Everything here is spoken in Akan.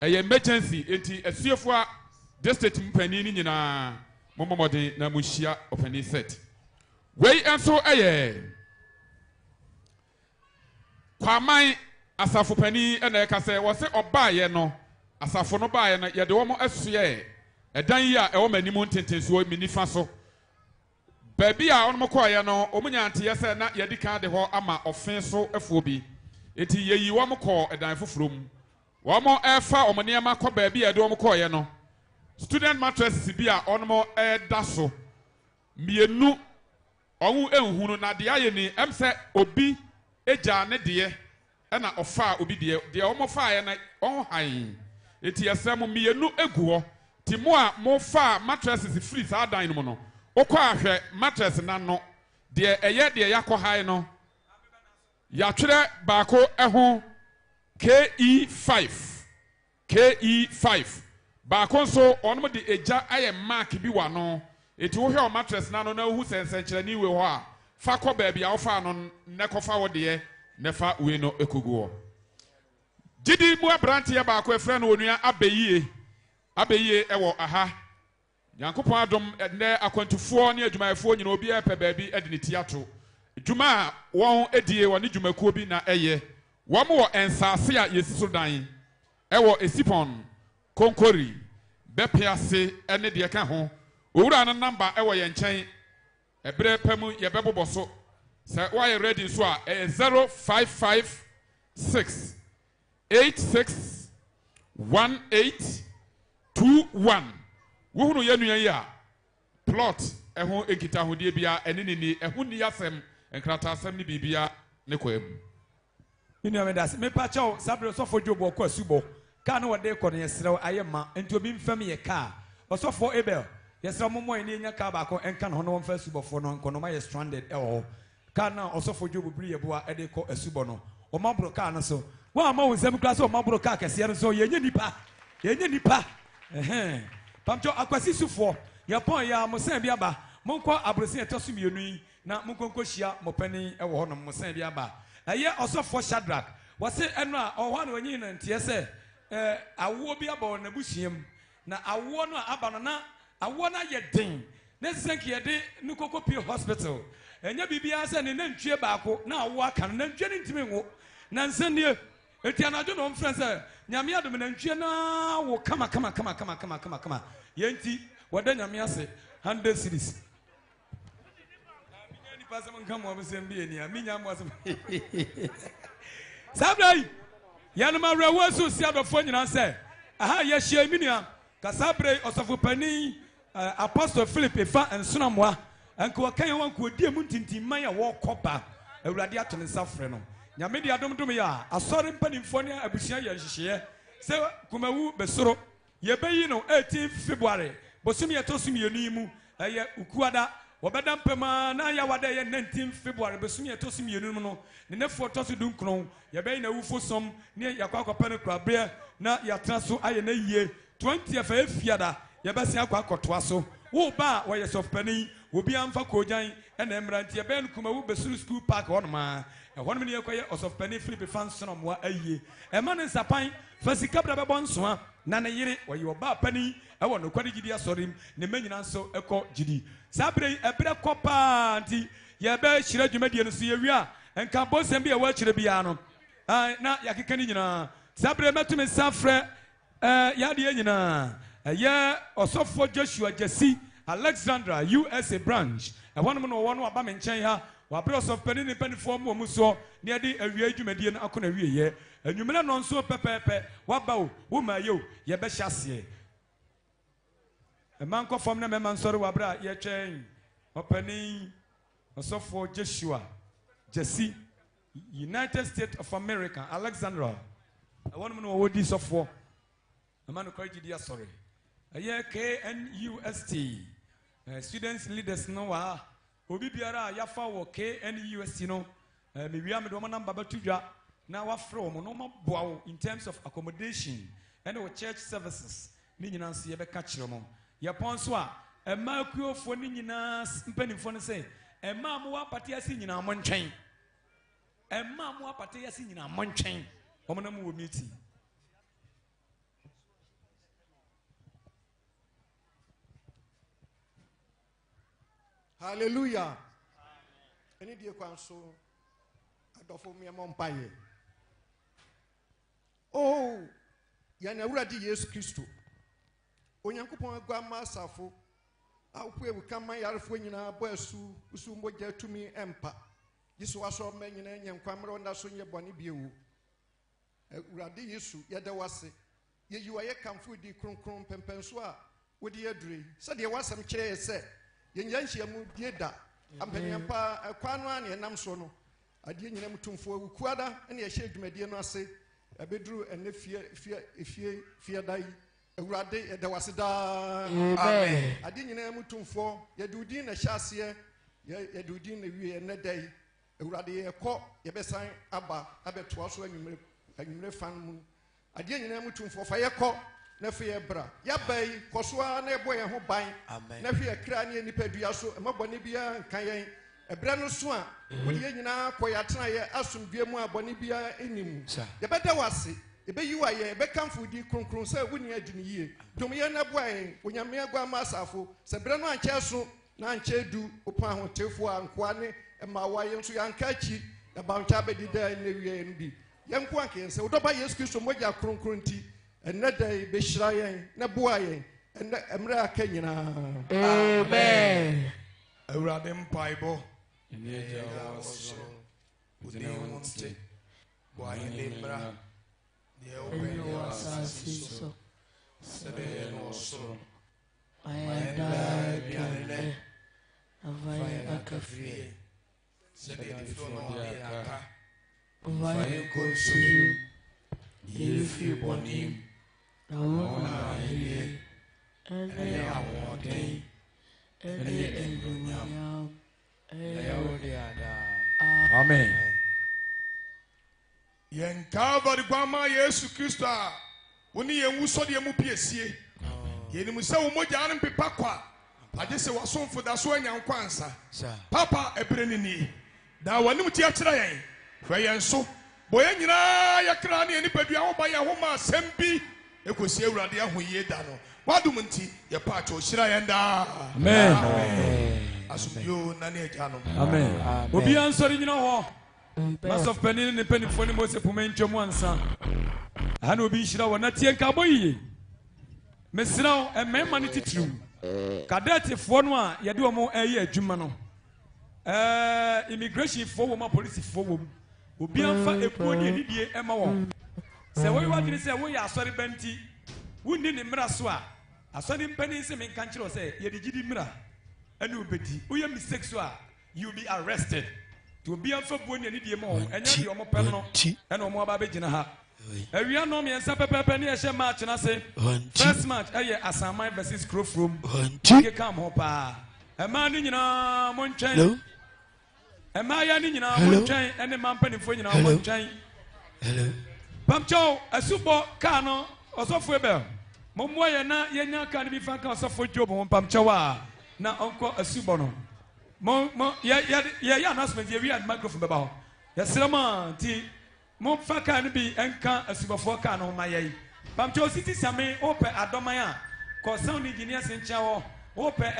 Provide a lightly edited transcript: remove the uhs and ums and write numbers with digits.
emergency enti esuefo district mpani ni nyina momomode na muhia opani set wei enso kwaman asafo pani na ekase wo se obaye no asafo no baye na yede wo mo asuye edan yi a ewo manimu ntentensuo minifa so baby a ono koye no omunya ante yese na yedi kan de ho ama ofen so afuo bi enti yeyi wo mo ko edan foforom wo mo efa omoniema ko baby yede wo mo koye no student mattresses bi a ono mo da so mienu onu ehunu na de aye ni emse obi eja ne de na ofa obi de omo fa ye na on han eti yesem mienu egu ho ti mo a mo fa mattresses free sa dan no no okwa ahwe mattress na no de eye de yakọ han no ya twere baako eho KE5 baako so onmo de eja aye mark bi wa no eti wo hwe o mattress na no na hu sensenkyere ni we ho a fa kọ baabi a wo fa no ne kọ fa wo de nefa we no ekoguo gidi mu abrante ya baako efre no onua abeyie ewo aha yankopon adom ne akwantufo ne adwumayefo nyina obi epe baabi edi ne tiato dwuma a won edie woni dwumakuo bi na eye wo mo ensase a yesiso dan ewo esipon konkori bepiase ene de ka ho owura no number ewo ye nchen ebre pam ye beboboso say why ready so a 0556 86 1821 wo hunu ye nua yi a plot eho ekita hodie bia ene ni eho ni yasem enkrata asem ni bibia ne kwam ni nua me das me pa chaw sabre sofo dwobo kwa subo ka no wode ko ne yesrew ayema enti obi mfam ye ka osofo ebel yesrew momo ni nya ka ba ko enka no no mfa subofo no nko no ma ye stranded ewo ka na osofo dwobo bri yeboa ede ko asubo no o mabro ka no so wa ma wonsam kra so o mabro ka kese no so ye nya nipa pamcho akwasi sufo ye pon ya mosan bi aba monko abrosin etoso mienu yi na monkonko hia mopani ewo ho no mosan bi aba eye osofo Shadrach wase eno a oho na wanyi na ntie se awo bi aba na buhiem na awo no aba no na awo na ye den na senke ye de nukoko pie hospital enya bibia se ne nantwie baako na awo aka no nantwie ne ntimi ngo na nsenie eti anadwo no mfrɛ sɛ nyame adom nantwie na wo kama yenti wada nyame ase 100 series na minya ni pasam nkamo absem bi eni minya mo asem sabrai yanuma rewo so siadofo nyina sɛ aha ye hia minia kasabre osofo pani apostle Philip efa ensonamoa enko wakan wanko die mu ntintimman a wo kɔba awurade ato ne safre no nyame di adomdom ya asɔre mpanimfo ne abusua ya hyehyɛ sɛ kumawu besoro yebeyi no 18 February bosumi etosom yenu mu eye ukuada wobeda mpema na ya wada ye 19 February bosumi etosom yenu mu no ne nefo toso dunkron yebeyi na wufo som ne yakwakopa ne krabre na yatra so aye na yie 20th afiada yebesi akwakotoa so wo ba wo yesofpani obi amfa kojan ena emranti yebe kumawu besuru school park honoma ehonum ne yekoye osofpani Philip Fansonom wa aye ema ne nsapan fasika bra bebo nsoa na ne yire wo yoba pani ewo no kwade gidi asorim ne manyina nso eko gidi sabre ebre kopa anti yebe hira dwumadie no so yewia enka bosem bi e wa hira bia no na yakeka ni nyina sabre metumi safre yade nyina ye osofo Joshua Jesse Alexandra USA branch ehonum no wo no aba me nchen ha wa bros of penny penifo mu so ne ade awie adwumadie no akona wie ye anwumena no nso pepepe waba wo ma ye ye be hyase e man ko fom na me man sori wa bra ye twen openi osofo Joshua Jesse United States of America Alexandra ehonum no wo di sofo e man ko gidi asori aye KNUST students leaders no wa obi biara ya fa wo KNUST no me wia me do number batudwa na wa from no maboa wo in terms of accommodation and our church services ni nyina nso ye be ka kire mo ye pon so a ema kuofo ni nyina mpanimfo no say ema mo wa pate ase nyina mo ntwen ema mo wa pate ase nyina mo ntwen omo na mo wo meeting Hallelujah. Any dear counsel, I don't for me a mompaye. Oh, Yana Radi Yes Christo. Onyankopon Grandma Safo. I'll pray with come my Arfuina, Bosu, Usumbo to me, Empa. This was all men and Quamro and Sonia Bonibiu. Radi Yesu, Yadawase. You are a comfort de Crum Pempensua. Would you agree? So there was some chairs said. Yenyanshia mu dieda ampanyampa akwanwa ne nam so no ade nyinam tumfo wukuada ne ye hyedwumade no ase abeduru ene fie dai awurade eda waseda amen ade nyinam tumfo ye dudin na hyase ye dudin na wie ne dai awurade ye kɔ ye besan aba abetoa so anwumre fan mu ade nyinam tumfo fa ye kɔ na fe bra ya bai kosoa na ebo ye ho ban na hwe akra ne nipadua so mabone bia nkan yen ebra no so a wodi ye nyina koya tena ye asomdue mu abone bia enim ye beda wase ebe yiwa ye be kamfo di kronkron se woni adini yie dom ye na boan onyame agwa masafo se bra no anche so na anche du opa ho tefo ankoa ne ma waye nso yanka chi e ba ncha bedi da ne wie ndi yenko anke se wodoba Yesu Kristo moja kronkron ti enne day be shirayen na boa yen enne emra aka nyina amen awurade mpaibo eneja waso udi wonte wa ilebra de obedi wasasiso sebe no so ayenda biale avai akafie sebe difono aka vai konsuyu yifi bonim na hele ele awode ele endunyam ele odiada amen yen Calvary kwama Yesu Kristo a woni yen wuso de mu piesie yenim se wo mogya no pepa kwa ade se wasomfo da so anya nkwansa papa ebrenini da wanim ti akira yen hwe yen so boye nyina yakra ne nipadua ho ba ye ho ma sembi ekosi awurade ahoyie da no wadum nti ye pa cha ohyira yen da amen asubio na ne agya no amen obi ansori nyina ho masof penin ne penifo ne mose pumentwemu ansa ana obi hyira wo na tie nka boyiye mesiraw emema ne titiriw kadetefo no a ye de omo ayi adwuma no immigration fo wo ma police fo wo obi anfa epuo ne nidie ema wo se wo yiwadini se wo ya asori benti wunni ne mra so a asori mpani se menka nkire se ye de gidi mra ani obedi wo ye mistake so a you be arrested to obi anfa buo ne nidie ma wo enya de omo pe no ena omo aba begina ha awia no me ensa pepepe ne ehye match na se first match eye Asaman versus Crofrom ke kam ho pa ema ni nyina mo ntwen ema ya ni nyina mo ntwen ene mampanifo nyina mo ntwen hello pamcho asubo ka no osofo ebe mo mo ye na ye nya ka ni bi fa ka osofo job mo pamcho wa na onko asubo no mo ye announcement ye wi ad microphone beba ho ye srama ti mo fa ka ni bi enka asubofo ka no ma ye pamcho city same ope adoman a ko sound engineer se ncha wo ope